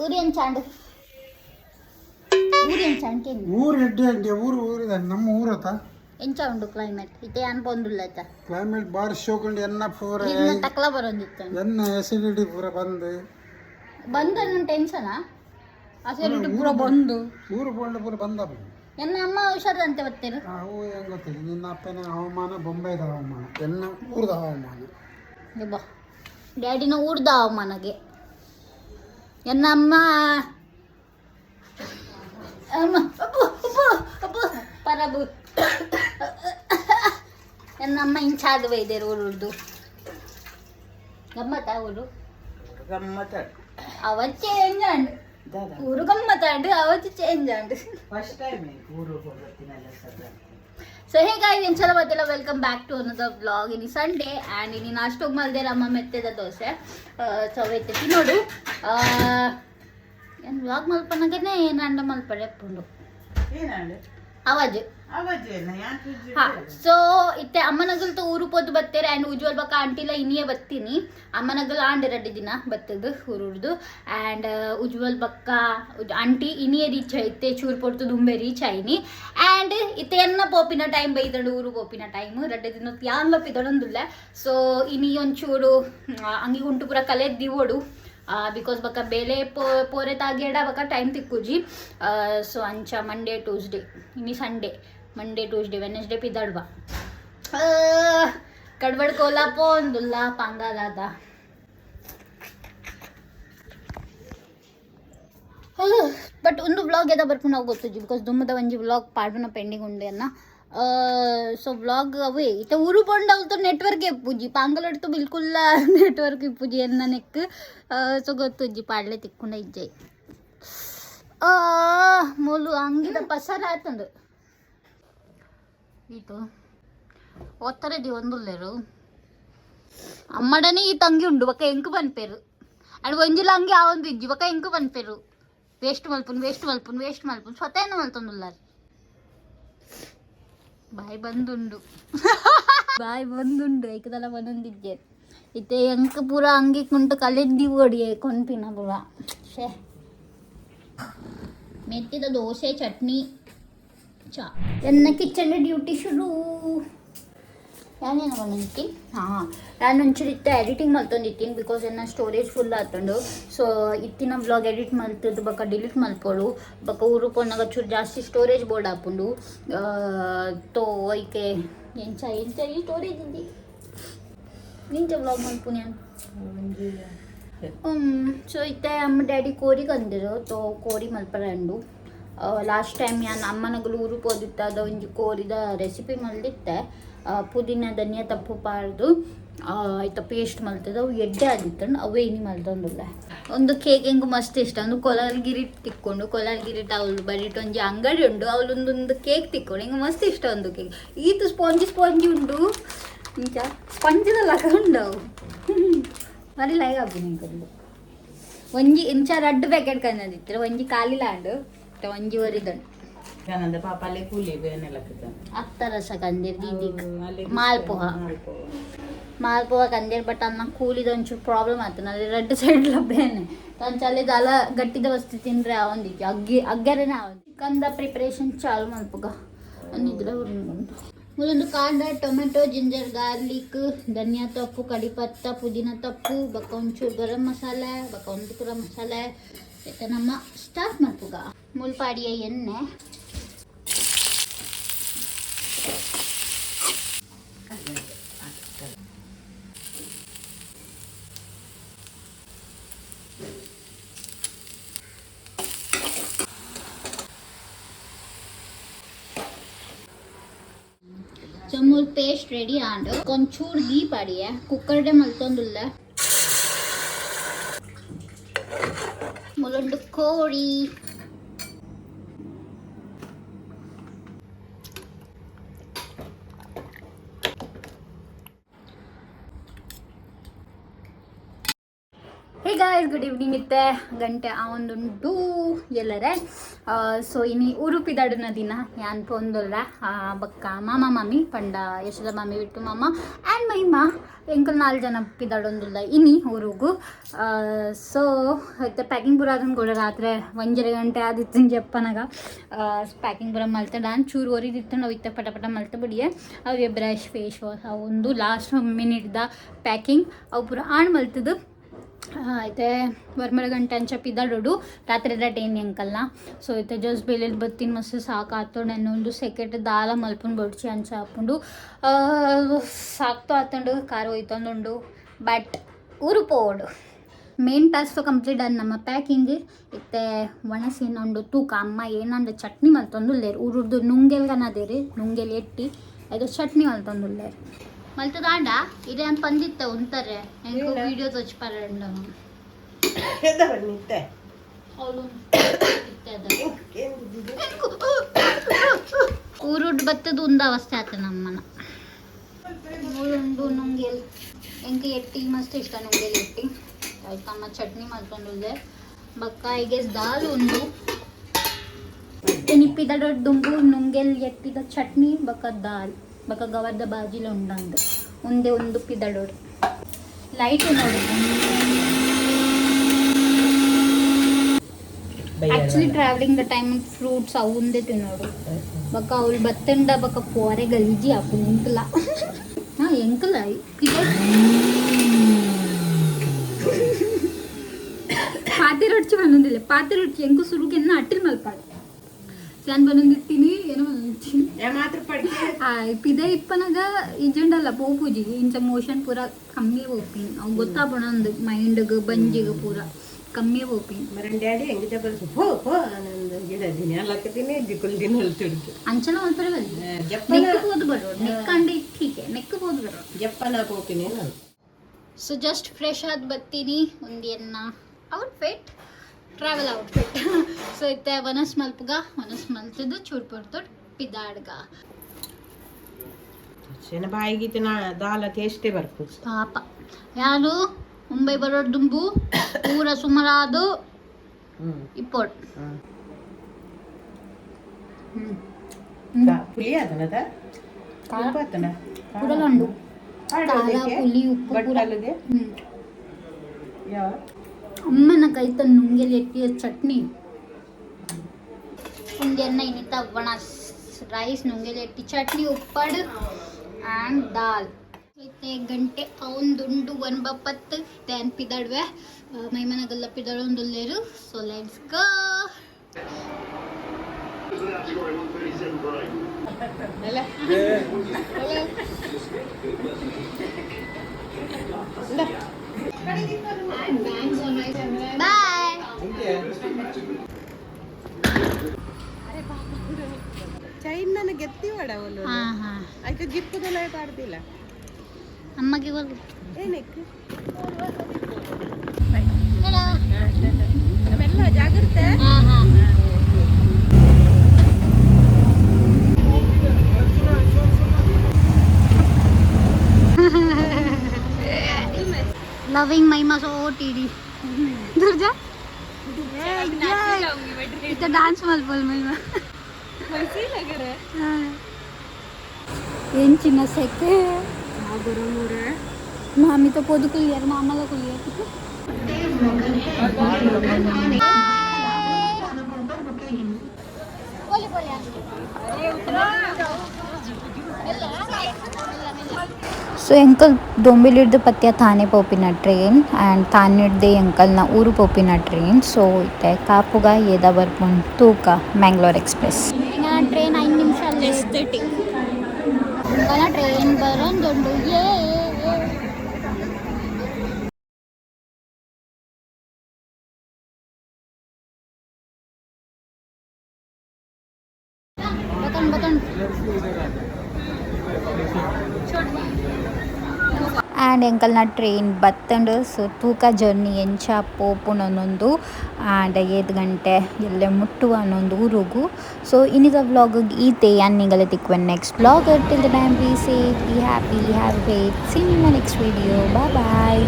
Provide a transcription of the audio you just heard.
ಊರು ಎಂಚಾಂಡು ಊರು ಎಂಚಾಂಡು ಊರು ಹೆಡ್ಡೆ ಅಂಡಿ ಊರು ನಮ್ಮ ಊರತ ಎಂಚ ಉಂಡು ಕ್ಲೈಮೇಟ್ ಇತ್ತೆ ಅನ್ಪೊಂದುಲ್ಲ ಕ್ಲೈಮೇಟ್ ಬಾರಿ ಶೋಕಂಡು ಎನ್ನ ಪೂರ ತಕ್ಲ ಬರೋಂದಿತ್ತು ಎನ್ನ ಎಸಿಡಿಟಿ ಪೂರ ಬಂದು ಬಂದ ಟೆನ್ಷನಾ ಅಸಿಡಿಟಿ ಪೂರ ಬಂದು ಊರು ಬೋಂಡ ಪೂರ ಬಂದ ಎನ್ನ ಅಮ್ಮ ಹುಷಾರಂತೆ ಬರ್ತೇನೆ ಅವು ಹೆಂಗೆ ಗೊತ್ತಿಲ್ಲ ನಿನ್ನ ಅಪ್ಪನ ಹವಾಮಾನ ಬೊಂಬೈದ ಹವಾಮಾನ ಎನ್ನ ಊರದ ಹವಾಮಾನ ಬಾ ಡ್ಯಾಡಿನ ಊರ್ದ ಹವಾಮಾನಗೆ ಎನ್ನ ಅಮ್ಮ ಪರಬು ಎನ್ನ ಅಮ್ಮ ಇಂಚಾದ ವೈದ್ಯರು ಊರುದು ಗಮ್ಮತ್ತ ಊರು ಅವತ್ತು ಚೇಂಜ್ ಆಂಡ್ ಊರು ಗಮ್ಮತ್ತಾಂಡು ಅವತ್ತು ಚೇಂಜ್ ಆಂಡು ಸೊ ಹೇ ಗಾಯ್ಸ್ ಇಂಚಲ ಬತ್ತಿಲ್ಲ welcome back to another vlog ಇನಿ ಸಂಡೇ ಆ್ಯಂಡ್ ಇನಿ ನಾಷ್ಟೋಗಿ ಮಲ್ದೆ ನಮ್ಮ ಮೆತ್ತದ ದೋಸೆ ಸೊ ಅವೈತೆ ತಿನ್ನೋಡು ಏನು ವ್ಲಾಗ್ ಮಲ್ಪನಾಗೇನೆ ಏನು ಅಂಡ ಮಲ್ಪಡೆ ಎಪ್ಪುಂಡು ಅವಾಜ್ ಹಾ ಸೊ ಇತ್ತೆ ಅಮ್ಮನಗಲ್ತು ಊರು ಪೋದು ಬತ್ತೇರೆ ಆ್ಯಂಡ್ ಉಜ್ವಲ್ ಬಕ್ಕ ಆಂಟಿಲ ಇನ್ನಿಯೇ ಬತ್ತೀನಿ ಅಮ್ಮನಗಲ್ ಆಂಡ್ 2 ದಿನ ಬತ್ತದು ಊರುಡ್ದು ಆ್ಯಂಡ್ ಉಜ್ವಲ್ ಬಕ್ಕ ಆಂಟಿ ಇನ್ನಿಯೇ ರೀಚ್ ಐತೆ ಚೂರು ಪೊಡ್ತು ದುಂಬೆ ರೀಚ್ ಆಯ್ನಿ ಆ್ಯಂಡ್ ಇತ್ತೆ ಎನ್ನ ಪೋಪಿನ ಟೈಮ್ ಬೈದಡು ಊರು ಪೋಪಿನ ಟೈಮ್ 2 ದಿನ ಯಾನ್ ಲಪ್ಪಿದೊಂದುಲ್ಲ ಸೊ ಇನಿ ಒಂಚೂರು ಅಂಗಿ ಉಂಟು ಪೂರ ಕಲೆದ್ದಿವೋಡು ಬಿಕಾಸ್ ಬಕ್ಕ ಬೇಲೆ ಪೋರೆ ತಾಗೇಡ ಬಕ್ಕ ಟೈಮ್ ತಿಕ್ಕುಜಿ ಸೊ ಅಂಚ ಮಂಡೇ ಟ್ಯೂಸ್ಡೇ ಇನಿ ಸಂಡೇ ಮಂಡೇ ಟ್ಯೂಸ್ಡೇ ವೆನೆಸ್ಡೇ ಪಿದಡ್ವ ಕಡ್ಬಡ್ ಕೋಲಾಪ ಒಂದುಲ್ಲ ಪಂಗಾಲಾದ ಬಟ್ ಒಂದು ವ್ಲಾಗ್ ಎದ ಬರ್ಕೊಂಡು ನಾವು ಗೊತ್ತುಜಿ ಬಿಕಾಸ್ ದುಮ್ಮದ ಒಂಜಿ ವ್ಲಾಗ್ ಪಾಡ್ನ ಪೆಂಡಿಂಗ್ ಉಂಡೆ ಅನ್ನ ಸೊ ವ್ಲಾಗ್ ಅವೇ ಇತ್ತ ಊರು ಪಂಡ ಅವತ್ತು ನೆಟ್ವರ್ಕ್ ಇಪ್ಪುಜಿ ಪಾಂಗಲಡ್ತು ಬಿಲ್ಕುಲ್ಲ ನೆಟ್ವರ್ಕ್ ಇಪ್ಪುಜಿ ಎನ್ನ ನೆಕ್ ಸೊ ಗೊತ್ತುಜ್ಜಿ ಪಾಡ್ಲೆ ತಿಕ್ಕೊಂಡ ಇಜ್ಜೆ ಮೂಲು ಅಂಗಿದ ಪಸರ ಆಯ್ತಂದು ಈತು ಒತ್ತರದಿ ಒಂದುಲ್ಲೇರು ಅಮ್ಮಡನೆ ಈ ತಂಗಿ ಉಂಡು ಬಕ್ಕ ಎಂಕು ಬನ್ಪೇರು ಅಂಡ್ ಒಂಜಿಲ ಅಂಗಿ ಆ ಒಂದು ಇಜ್ಜಿ ಬಕ್ಕ ಎಂಕು ಬನ್ಪೇರು ವೇಸ್ಟ್ ಮಲ್ಪುನ್ ಸ್ವತಃ ಮಲ್ತೊಂದುಲ್ಲಾರ ಬಾಯ್ ಬಂದುಂಡು ಐಕದಲ್ಲ ಒಂದೊಂದಿದ್ದೆ ಇತ್ತೆ ಎಂಕ ಪೂರ ಅಂಗಿ ಕುಂಟು ಕಲೆದ್ದಿ ಓಡಿಯೇ ಕೊಂಪಿನ ಪೂರ ಶೇ ಮೆತ್ತಿದ ದೋಸೆ ಚಟ್ನಿ ಚಾ ಎನ್ನ ಕಿಚನ್ ಡ್ಯೂಟಿ ಶುರು ಯಾನೇನು ಬಂದಿತ್ತೀನಿ ನಾನು ಒಂಚೂರು ಇತ್ತ ಎಡಿಟಿಂಗ್ ಮಲ್ತೊಂದಿತ್ತೀನಿ ಬಿಕಾಸ್ ಎನ್ನ ಸ್ಟೋರೇಜ್ ಫುಲ್ ಆತಂಡು ಸೊ ಇತ್ತಿನ ವ್ಲಾಗ್ ಎಡಿಟ್ ಮಲ್ತದ್ದು ಬಕ್ಕ ಡಿಲೀಟ್ ಮಲ್ಪೋಡು ಬಕ್ಕ ಊರು ಪೊನ್ನಾಗ ಚೂರು ಜಾಸ್ತಿ ಸ್ಟೋರೇಜ್ ಬೋರ್ಡ್ ಹಾಪುಂಡು ತೋ ಐಕೆ ಎಂಚ ಈ ಸ್ಟೋರೇಜ್ ಇದ್ದಿ ನಿಂಚ ವ್ಲಾಗ್ ಮಲ್ಪುನಿ ಸೊ ಇತ್ತೆ ಅಮ್ಮ ಡ್ಯಾಡಿ ಕೋರಿ ಕಂದಿರು ತೋ ಕೋರಿ ಮಲ್ಪರಂಡು ಲಾಸ್ಟ್ ಟೈಮ್ ನಾನು ಅಮ್ಮನಗಲು ಊರು ಹೋದಿತ್ತ ಅದ ಒಂಜಿ ಕೋರಿದ ರೆಸಿಪಿ ಮಲ್ದಿತ್ತೆ ಪುದೀನ ಧನಿಯಾ ತಪ್ಪು ಪಾರ್ದು ಆಯ್ತಾ ಪೇಸ್ಟ್ ಮಲ್ತದ ಅವು ಎಡ್ಡೆ ಆದಿತ್ತಂಡು ಅವೇ ಇನಿ ಮಲ್ತೊಂದುಲ್ಲ ಒಂದು ಕೇಕ್ ಹೆಂಗೆ ಮಸ್ತ್ ಇಷ್ಟ ಒಂದು ಕೊಲಾಲ್ಗಿರಿ ತಿಕ್ಕೊಂಡು ಕೊಲಾಲ್ಗಿರಿಟ್ ಅವಳು ಬರೀಟ್ ಒಂಜಿ ಅಂಗಡಿ ಉಂಡು ಅವಳೊಂದೊಂದು ಕೇಕ್ ತಿಕ್ಕೊಂಡು ಹಿಂಗೆ ಮಸ್ತ್ ಇಷ್ಟ ಒಂದು ಕೇಕ್ ಈತು ಸ್ಪಾಂಜಿ ಉಂಡು ಇಂಚ ಸ್ಪಂಜದಲ್ಲ ಉಂಡು ಅವು ಮರಿ ಲೈಕ್ ಹಾಕು ನಿಂಗೊಂದು ಒಂಜಿ ಇಂಚ 2 ಪ್ಯಾಕೆಟ್ ಕಂದಿತ್ತಿರ ಒಂಜಿ ಕಾಲಿಲಾಂಡು ಒಂಜಿ ವರಿದಂಡು ಪಾಪಾಲೆ ಕೂಲಿ ಅತ್ತ ರಸ ಕಂದಿರ್ ದೀದಿಗ್ ಮಾಲ್ಪೋಹ ಕಂದಿರ್ ಬಟ್ ಅನ್ನ ಕೂಲಿದ ಒಂಚೂರು ಪ್ರಾಬ್ಲಮ್ ಆಯ್ತು ನಲ್ಲಿ 2 ಸೈಡ್ ಲಭ್ಯನೆ ತಂಚಲ್ಲಿ ದಾಲ ಗಟ್ಟಿದ ವಸ್ತು ತಿಂದ್ರೆ ಅವಂದಿಕ್ಕೆ ಅಗ್ಗರೇನೆ ಅವಂದಿ ಕಂದ ಪ್ರಿಪರೇಷನ್ ಚಾಲು ಮಲ್ಪುಗ ಅನ್ನಿದ್ರೆ ಒಂದೊಂದು ಕಾಂಡ ಟೊಮೆಟೊ ಜಿಂಜರ್ ಗಾರ್ಲಿಕ್ ಧನಿಯಾ ತಪ್ಪು ಕಡಿಪತ್ತ ಪುದೀನ ತಪ್ಪು ಬಕ್ಕ ಒಂಚೂರು ಗರಂ ಮಸಾಲೆ ಬಕ್ಕ ಒಂದು ಪುರ ಮಸಾಲೆ ನಮ್ಮ ಸ್ಟಾರ್ಟ್ ಮಲ್ಪುಗ ಮುಲ್ಪಾಡಿಯ ಎಣ್ಣೆ ಮೂಲ್ ಪೇಸ್ಟ್ ರೆಡಿ ಆಂಡು ಒಂಚೂರು ಗೀ ಪಾಡಿಯ ಕುಕ್ಕರ್ಡೆ ಮಲ್ತೊಂದುಲ್ಲ ಮೂಲೊಂದು ಕೋಳಿ Hey guys, good evening. Evening ಇತ್ತೆ ಗಂಟೆ ಆವೊಂದುಂಡು ಎಲ್ಲರೆ ಸೊ ಇನಿ ಉರುಪಿದಾಡುನ ದಿನ ಯಾನ್ ಪೊಂದುಲ್ಲ ಬಕ್ಕ ಮಾಮ ಮಾಮಿ ಪಂಡ ಯಶೋದ ಮಾಮಿ ಬಿಟ್ಟು ಮಾಮ ಆ್ಯಂಡ್ ಮೈಮ ಎಂಕಲ್ 4 ಜನ ಪಿದಾಡೊಂದುಲ್ಲ ಇನಿ ಊರುಗು ಸೊ ಇತ್ತೆ ಪ್ಯಾಕಿಂಗ್ ಪೂರ ಅದನ್ನು ಕೂಡ ರಾತ್ರಿ 1 ಗಂಟೆ ಆದಿತ್ತು ಜಪ್ಪನಾಗ ಪ್ಯಾಕಿಂಗ್ ಪೂರ ಮಲ್ತೆ ನಾನು ಚೂರು ಒರಿದಿತ್ತು ನಾವು ಇತ್ತೆ ಪಟ ಪಟ ಮಲ್ತೆ ಬಿಡಿಯೇ ಅವೇ ಬ್ರಷ್ ಫೇಸ್ ವಾಶ್ ಅವೊಂದು ಲಾಸ್ಟ್ ಮಿನಿಟ್ದ ಪ್ಯಾಕಿಂಗ್ ಅವು ಪೂರ ಆಣ್ ಮಲ್ತದ್ದು అయితే 1 ಗಂಟೆ ಅಂಚ ಪಿದಾಡೋಡು ರಾತ್ರಿ ಟೇನ್ ಎಂಕಲ್ನ ಸೊ అయితే ಜಸ್ಟ್ ಬೇಲೆಡ್ ಬತ್ತೀನಿ ಮಸ್ತ್ ಸಾಕಾತು ನನ್ನೊಂದು ಸೆಕೆಟ್ ದಾಲ ಮಲ್ಪುನ್ ಬಡ್ಚಿ ಅಂಚ ಹಾಕೊಂಡು ಸಾಕ್ತು ಆತಂಡು ಕಾರು ಹೋಯ್ತಂದುಂಡು ಬಟ್ ಊರು ಪೋಡು ಮೇನ್ ಟಾಸ್ಕ್ ಕಂಪ್ಲೀಟ್ ಅದು ನಮ್ಮ ಪ್ಯಾಕಿಂಗ್ ಇತ್ತೆ ಒಣಸಿನೊಂದು ತೂಕ ಅಮ್ಮ ಏನಂದ್ರೆ ಚಟ್ನಿ ಮಲ್ತೊಂದುಲ್ಲೇರು ಊರದ್ದು ನುಂಗೆಲ್ಗನದೇರಿ ನುಂಗೆಲ್ ಎಟ್ಟಿ ಅದು ಚಟ್ನಿ ಮಲ್ತೊಂದುಲ್ಲೇರು ಮಲ್ತದಾಂಡ ಇದೇ ಅಂತ ಬಂದಿತ್ತೆ ಉಂತಾರೆ ಹೆಂಗೋ ವಿಡಿಯೋ ತೋಚ್ಪಾರಂಡ ಊರುಡ್ ಬತ್ತದು ಉಂದ ಅವಸ್ಥೆ ಆತ ನಮ್ಮನ ಊರುಂಡು ನುಂಗೆಲ್ ಎಂಕ ಎಟ್ಟಿ ಮಸ್ತ್ ಇಷ್ಟ ನುಂಗೆಲ್ ಎಟ್ಟಿ ಆಯ್ತಮ್ಮ ಚಟ್ನಿ ಮಾಡ್ಕೊಂಡುಲ್ಲೆ ಬಕ್ಕ ಈಗ ದಾಲ್ ಉಂಡು ಎನಿಪ್ಪಿದ ದುಂಬು ನುಂಗೆಲ್ ಎಟ್ಟಿದ ಚಟ್ನಿ ಬಕ್ಕ ದಾಲ್ ಬಕ್ಕ ಗವರ್ದ ಬಾಜಿಲು ಉಂಡಂದು ಒಂದೇ ಒಂದು ಪಿದಡೋಡು ಲೈಟ್ ನೋಡಿ actually travelling the time fruits ಅವು ಒಂದೇ ತಿನ್ನೋಡು ಬಕ್ಕ ಅವ್ಳು ಬತ್ತಂಡ ಬಕ್ಕ ಪೋರೆ ಗಲೀಜಿ ಹಾಕು ಎಂಕಲ ಹಾಂ ಎಂಕಲ ಪಾತಿ ರೊಟ್ಟಿ ಬಂದಿಲ್ಲ ಪಾತಿ ರೊಟ್ಟಿ ಎಂಕು ಸುರುಗೆನ್ನ ಅಟ್ಟಿಲ್ ಮಲ್ಪಾಡು ನಾನು ಬಂದಿರ್ತೀನಿ ಏನೋ ಬಂದಿರ್ತೀನಿ ಪಿದೆ ಇಪ್ಪನಾಗ ಇಂಜಂಡಲ್ಲ ಪೂಜಿ ಇಂಚ ಮೋಷನ್ ಪೂರ ಕಮ್ಮಿ ಹೋಗ್ತೀನಿ ಅವ್ನು ಗೊತ್ತಾಗ್ಬಿಡೊಂದು ಮೈಂಡ್ಗೆ ಬಂಜಿಗೆ ಪೂರ ಕಮ್ಮಿ ಹೋಗ್ತೀನಿ ಅಂಚನ ಒಂಥರ ನೆಕ್ಕಬೋದು ಬರೋ ನೆಕ್ಕಂಡು ಠೀಕೆ ನೆಕ್ಕಬೋದು ಬರೋ ಜಪ್ಪನ ಹೋಗ್ತೀನಿ ಸೊ ಜಸ್ಟ್ ಫ್ರೆಶ್ ಆದ ಬತ್ತೀನಿ ಒಂದೇನ ಔಟ್ಫಿಟ್ ಟ್ರಾವೆಲ್ ಔಟ್ಫಿಟ್ ಸೊ ಇತ್ತೆ ವನಸ್ ಮಲ್ತದ್ದು ಚೂಡ್ ಪಡ್ತೊಡ್ ಪಿದಾಡ್ಗ ಬಾಯಿಗಿತ್ತು ದಾಲ ಟೇಸ್ಟೇ ಬರ್ತದೆ ಪಾಪ ಯಾರು ಮುಂಬೈ ಬರೋಡ್ ದುಂಬು ಪೂರ ಸುಮಾರಾದು ಇಪ್ಪೋಟ್ ಪುಲಿ ಅದನದ ಪೂರಲ ಉಂಡು ಖಾರ ಪುಲಿ ಉಪ್ಪು ಪೂರ ಅಮ್ಮನ ಕೈತ ನುಂಗೆಲ್ ಎಟ್ಟಿಯ ಚಟ್ನಿ ಉಂಡೆನ್ನ ಇನ್ನಿತ ವಣಸ್ ರೈಸ್ ನುಂಗೆಲ್ ಎಟ್ಟಿ ಚಟ್ನಿ ಉಪ್ಪಡ್ ಆ್ಯಂಡ್ ದಾಲ್ ಐತೆ ಗಂಟೆ ಅವೊಂದುಂಡು 1:10 ತ್ಯಾನ್ ಪಿದಾಡ್ವೆ ಮೈಮನಗಲ್ಲ ಪಿದಾಡೊಂದುಲ್ಲೇರು ಸೊ ಲೆಟ್ಸ್ ಗೋ ಬಾಯ್ ಚೈನ್ ನನಗೆ ಎತ್ತಿವಾಡ ಆಯ್ತು ಜಿಪ್ಪುದೆಲ್ಲ ಪಾಡ್ದಿಲ್ಲ ಅಮ್ಮಗೆ ಹೋಗು ಏನಕ್ಕೆ ನಾವೆಲ್ಲ ಜಾಗ್ರತೆ लविंग महिमा सो टीडी दूर जा इतना डांस मत बोल महिमा वैसे ही लग रहा है ಏನ್ ಚಿನ್ನ ಸೆಕೆ ಮಾಮಿ तो पोदु क्लियर मामाला क्लियर ಸೊ ಎಂಕಲ್ ದೊಂಬಿಲಿಡ್ದು ಪತ್ಯ ಥಾನೆ ಪೋಪಿನ ಟ್ರೈನ್ ಆ್ಯಂಡ್ ಥಾನಿಡ್ದೆ ಎಂಕಲ್ನ ಊರು ಪೋಪಿನ ಟ್ರೈನ್ ಸೊ ಇತ್ತೆ ಕಾಪುಗ ಏದ ಬರ್ಪುಂಡು ತೂಕ ಮ್ಯಾಂಗ್ಳೂರ್ ಎಕ್ಸ್ಪ್ರೆಸ್ ಟ್ರೈನ್ 5 ನಿಮಿಷ ಎಸ್ಥೆಟಿಕ್ ಟ್ರೈನ್ ಬರೋಂದುಂಡು ಆ್ಯಂಡ್ ಎಂಕಲ್ನ ಟ್ರೈನ್ ಬತ್ತಂಡು ಸೊ ತೂಕ ಜರ್ನಿ ಎಂಚ ಪೋಪುನೊಂದು ಆ್ಯಂಡ್ 5 ಗಂಟೆ ಎಲ್ಲೆ ಮುಟ್ಟುವ ಅನ್ನೊಂದು ಊರುಗು ಸೊ ಇನ್ನಿದ ವ್ಲಾಗ್ ಈತೆ ಅನ್ನಿಗಲೆ ತಿಕ್ವೆನ್ next vlog till the time be safe be happy have faith see in my next video bye bye